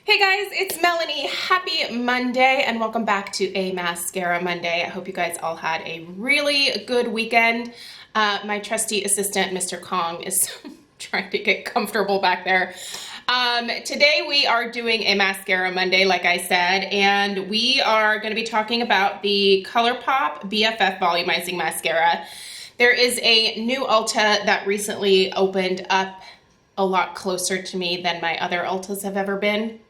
Hey guys, it's Melanie. Happy Monday and welcome back to a Mascara Monday. I hope you guys all had a really good weekend. My trusty assistant, Mr. Kong, is trying to get comfortable back there. Today we are doing a Mascara Monday, like I said, and we are going to be talking about the ColourPop BFF Volumizing Mascara. There is a new Ulta that recently opened up a lot closer to me than my other Ultas have ever been.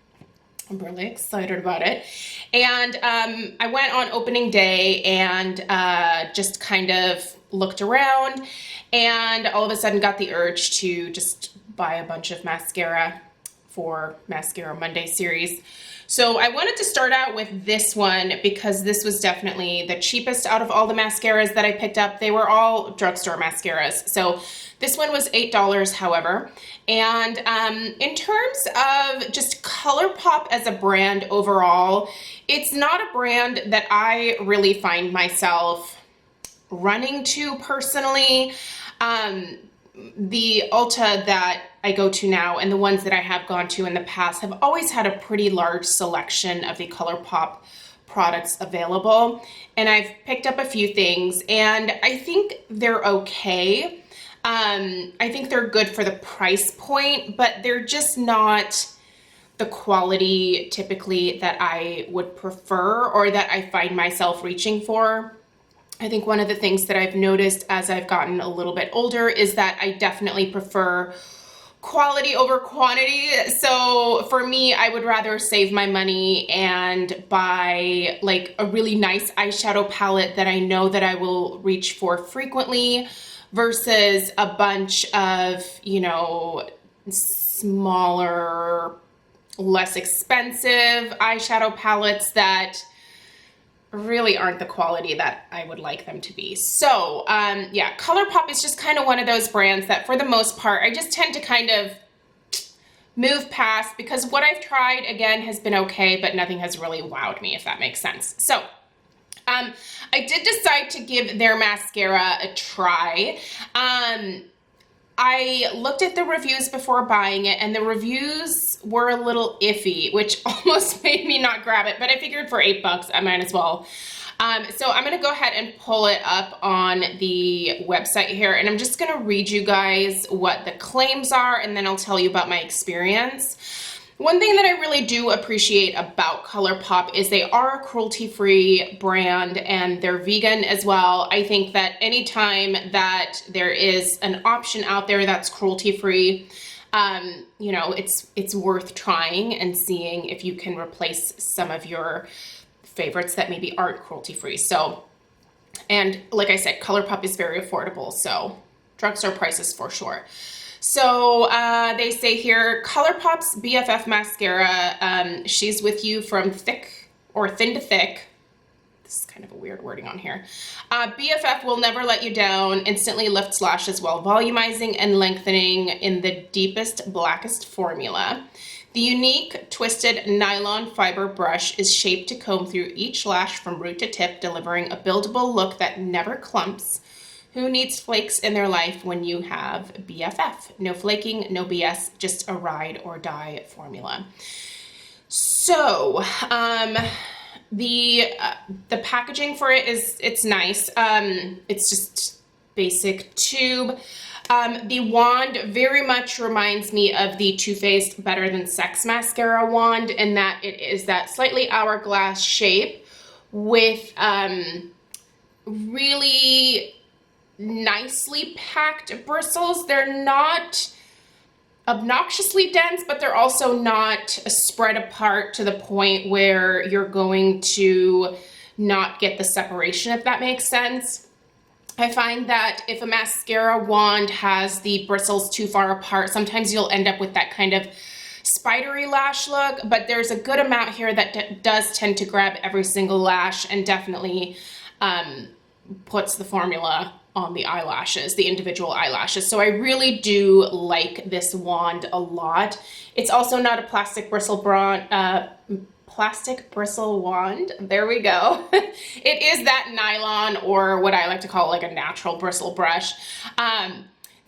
I'm really excited about it. And I went on opening day and just kind of looked around and all of a sudden got the urge to just buy a bunch of mascara for Mascara Monday series. So I wanted to start out with this one because this was definitely the cheapest out of all the mascaras that I picked up. They were all drugstore mascaras. So this one was $8, however. And in terms of just ColourPop as a brand overall, it's not a brand that I really find myself running to personally. The Ulta that I go to now and the ones that I have gone to in the past have always had a pretty large selection of the ColourPop products available. And I've picked up a few things and I think they're okay. I think they're good for the price point, but they're just not the quality typically that I would prefer or that I find myself reaching for. I think one of the things that I've noticed as I've gotten a little bit older is that I definitely prefer quality over quantity. So for me, I would rather save my money and buy like a really nice eyeshadow palette that I know that I will reach for frequently versus a bunch of, you know, smaller, less expensive eyeshadow palettes that really aren't the quality that I would like them to be. So yeah, ColourPop is just kind of one of those brands that for the most part, I just tend to kind of move past because what I've tried again has been okay, but nothing has really wowed me, if that makes sense. So I did decide to give their mascara a try. I looked at the reviews before buying it and the reviews were a little iffy, which almost made me not grab it, but I figured for $8 I might as well. So I'm gonna go ahead and pull it up on the website here and I'm just gonna read you guys what the claims are and then I'll tell you about my experience. One thing that I really do appreciate about ColourPop is they are a cruelty-free brand and they're vegan as well. I think that anytime that there is an option out there that's cruelty-free, you know, it's worth trying and seeing if you can replace some of your favorites that maybe aren't cruelty-free. So, and like I said, ColourPop is very affordable, so drugstore prices for sure. So they say here, ColourPop's BFF Mascara, she's with you from thick or thin to thick. This is kind of a weird wording on here. BFF will never let you down, instantly lifts lashes while volumizing and lengthening in the deepest, blackest formula. The unique twisted nylon fiber brush is shaped to comb through each lash from root to tip, delivering a buildable look that never clumps. Who needs flakes in their life when you have BFF? No flaking, no BS, just a ride or die formula. So, the packaging for it it's nice. It's just basic tube. The wand very much reminds me of the Too Faced Better Than Sex mascara wand in that it is that slightly hourglass shape with really nicely packed bristles. They're not obnoxiously dense, but they're also not spread apart to the point where you're going to not get the separation, if that makes sense. I find that if a mascara wand has the bristles too far apart, sometimes you'll end up with that kind of spidery lash look, but there's a good amount here that does tend to grab every single lash and definitely puts the formula on the eyelashes, the individual eyelashes. So I really do like this wand a lot. It's also not a plastic bristle wand. There we go. It is that nylon or what I like to call like a natural bristle brush.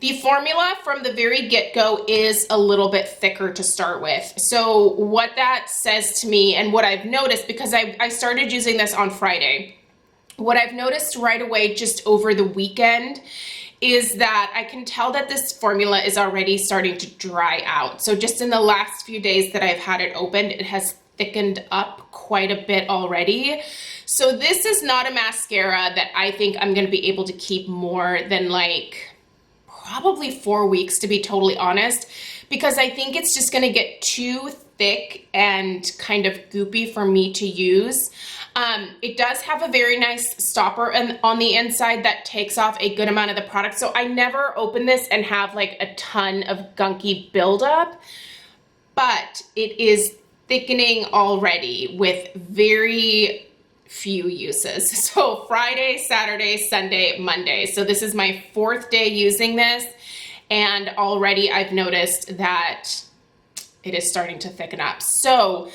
The formula from the very get-go is a little bit thicker to start with. So what that says to me, and what I've noticed, because I started using this on Friday, what I've noticed right away just over the weekend is that I can tell that this formula is already starting to dry out. So just in the last few days that I've had it opened, it has thickened up quite a bit already. So this is not a mascara that I think I'm gonna be able to keep more than like probably 4 weeks, to be totally honest, because I think it's just gonna get too thick and kind of goopy for me to use. It does have a very nice stopper on the inside that takes off a good amount of the product. So I never open this and have like a ton of gunky buildup, but it is thickening already with very few uses. So Friday, Saturday, Sunday, Monday. So this is my 4th day using this, and already I've noticed that it is starting to thicken up. So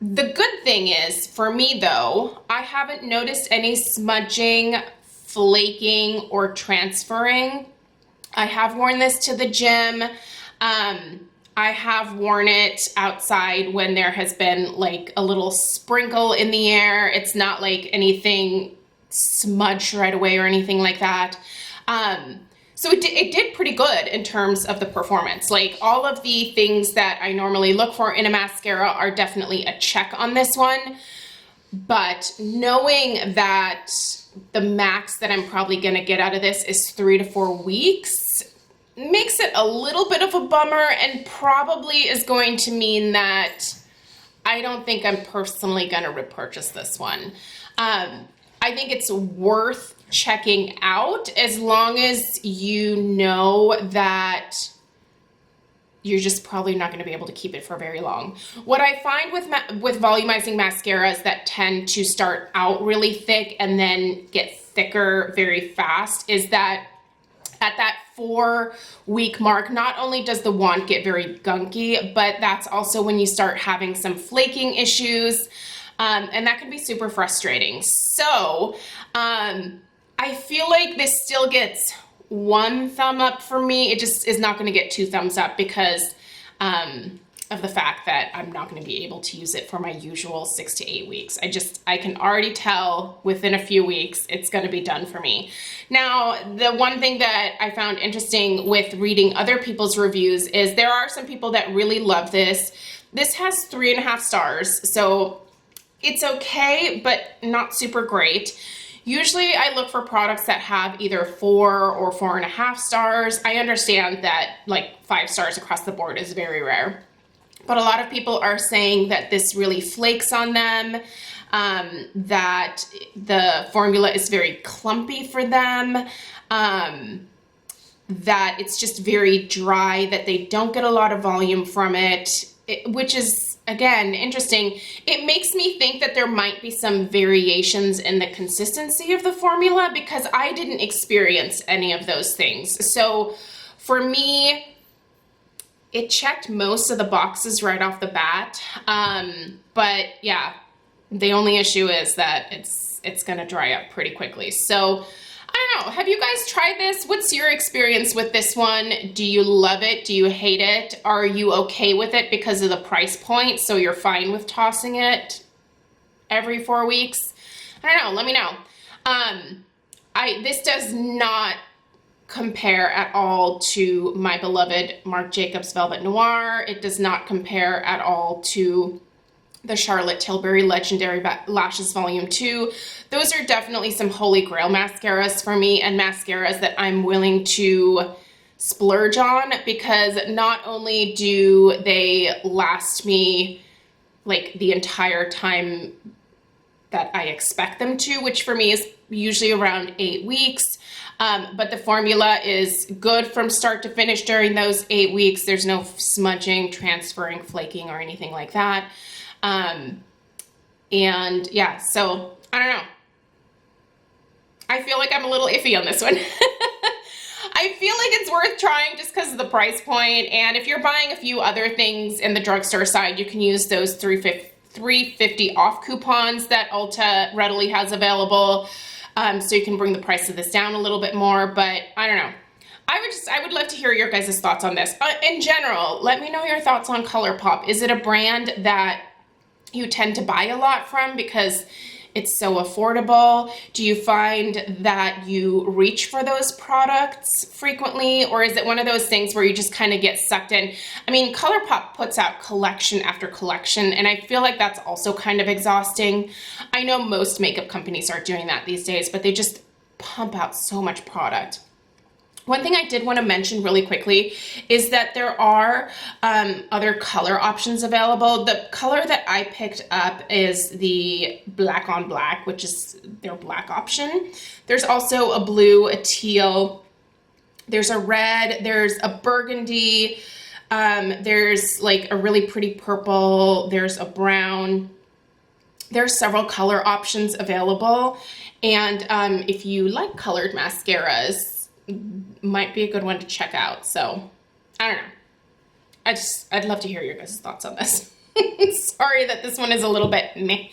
the good thing is, for me though, I haven't noticed any smudging, flaking, or transferring. I have worn this to the gym. I have worn it outside when there has been like a little sprinkle in the air. It's not like anything smudged right away or anything like that. So it did pretty good in terms of the performance. Like all of the things that I normally look for in a mascara are definitely a check on this one. But knowing that the max that I'm probably gonna get out of this is 3 to 4 weeks makes it a little bit of a bummer, and probably is going to mean that I don't think I'm personally gonna repurchase this one. I think it's worth checking out as long as you know that you're just probably not going to be able to keep it for very long. What I find with volumizing mascaras that tend to start out really thick and then get thicker very fast is that at that 4-week mark, not only does the wand get very gunky, but that's also when you start having some flaking issues. And that can be super frustrating. So I feel like this still gets 1 thumb up for me. It just is not going to get 2 thumbs up because of the fact that I'm not going to be able to use it for my usual 6 to 8 weeks. I can already tell within a few weeks it's going to be done for me. Now, the one thing that I found interesting with reading other people's reviews is there are some people that really love this. This has 3.5 stars, so it's okay, but not super great. Usually I look for products that have either 4 or 4.5 stars. I understand that like 5 stars across the board is very rare, but a lot of people are saying that this really flakes on them, that the formula is very clumpy for them, that it's just very dry, that they don't get a lot of volume from it, which is, again, interesting. It makes me think that there might be some variations in the consistency of the formula because I didn't experience any of those things. So for me, it checked most of the boxes right off the bat. But yeah, the only issue is that it's gonna dry up pretty quickly. So I don't know, have you guys tried this? What's your experience with this one? Do you love it? Do you hate it? Are you okay with it because of the price point, so you're fine with tossing it every 4 weeks? I don't know, let me know. This does not compare at all to my beloved Marc Jacobs Velvet Noir. It does not compare at all to the Charlotte Tilbury Legendary Lashes Volume 2. Those are definitely some holy grail mascaras for me, and mascaras that I'm willing to splurge on because not only do they last me like the entire time that I expect them to, which for me is usually around 8 weeks, but the formula is good from start to finish during those 8 weeks. There's no smudging, transferring, flaking, or anything like that. And yeah, so I don't know. I feel like I'm a little iffy on this one. I feel like it's worth trying just because of the price point. And if you're buying a few other things in the drugstore side, you can use those $3.50 off coupons that Ulta readily has available. so you can bring the price of this down a little bit more, but I don't know. I would love to hear your guys' thoughts on this. In general, let me know your thoughts on ColourPop. Is it a brand that you tend to buy a lot from because it's so affordable? Do you find that you reach for those products frequently, or is it one of those things where you just kind of get sucked in? I mean, ColourPop puts out collection after collection, and I feel like that's also kind of exhausting. I know most makeup companies are doing that these days, but they just pump out so much product. One thing I did want to mention really quickly is that there are other color options available. The color that I picked up is the black on black, which is their black option. There's also a blue, a teal, there's a red, there's a burgundy, there's like a really pretty purple, there's a brown. There's several color options available, and if you like colored mascaras, might be a good one to check out. So I don't know. I'd love to hear your guys' thoughts on this. Sorry that this one is a little bit meh,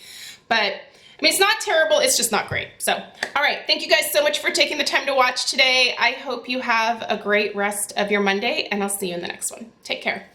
but I mean, it's not terrible, it's just not great. So, all right, thank you guys so much for taking the time to watch today. I hope you have a great rest of your Monday, and I'll see you in the next one. Take care.